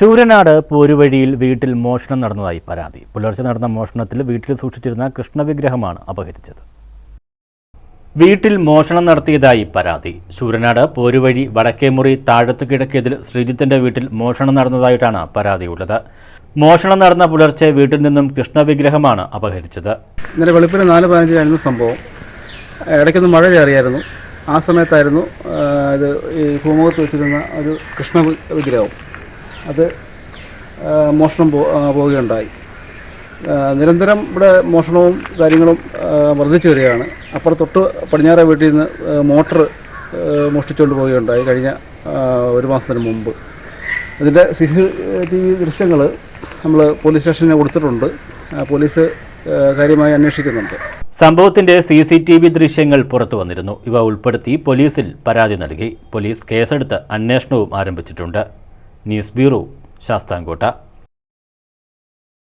ശൂരനാട് പോരുവഴിയിൽ വീട്ടിൽ മോഷണം നടന്നതായി പരാതി. പുലർച്ചെ നടന്ന മോഷണത്തിൽ വീട്ടിൽ സൂക്ഷിച്ചിരുന്ന കൃഷ്ണവിഗ്രഹമാണ് അപഹരിച്ചത്. വീട്ടിൽ മോഷണം നടത്തിയതായി പരാതി. ശൂരനാട് പോരുവഴി വടക്കേമുറി താഴത്തു കിഴക്കേതിൽ ശ്രീജിത്തിന്റെ വീട്ടിൽ മോഷണം നടന്നതായിട്ടാണ് പരാതിയുള്ളത്. മോഷണം നടന്ന പുലർച്ചെ വീട്ടിൽ നിന്നും കൃഷ്ണവിഗ്രഹമാണ് അപഹരിച്ചത്. ഇന്നലെ വെളുപ്പിന് 4:15 സംഭവം. ഇടയ്ക്കൊന്ന് മഴ കയറിയായിരുന്നു. ആ സമയത്തായിരുന്നു ഇത് ഈ ഭൂമുഖത്ത് വെച്ചിരുന്ന ഒരു കൃഷ്ണ വിഗ്രഹം അത് മോഷണം പോവുകയുണ്ടായി. നിരന്തരം ഇവിടെ മോഷണവും കാര്യങ്ങളും വർദ്ധിച്ചു വരികയാണ്. തൊട്ട് പടിഞ്ഞാറേ വീട്ടിൽ നിന്ന് മോട്ടർ മോഷ്ടിച്ചുകൊണ്ട് പോവുകയുണ്ടായി കഴിഞ്ഞ ഒരു മാസത്തിന് മുമ്പ്. ഇതിൻ്റെ CCTV ദൃശ്യങ്ങൾ നമ്മൾ പോലീസ് സ്റ്റേഷനിൽ കൊടുത്തിട്ടുണ്ട്. പോലീസ് കാര്യമായി അന്വേഷിക്കുന്നുണ്ട്. സംഭവത്തിന്റെ CCTV ദൃശ്യങ്ങൾ പുറത്തു വന്നിരുന്നു. ഇവ ഉൾപ്പെടുത്തി പോലീസിൽ പരാതി നൽകി. പോലീസ് കേസെടുത്ത് അന്വേഷണവും ആരംഭിച്ചിട്ടുണ്ട്. News bureau, Sasthamkotta.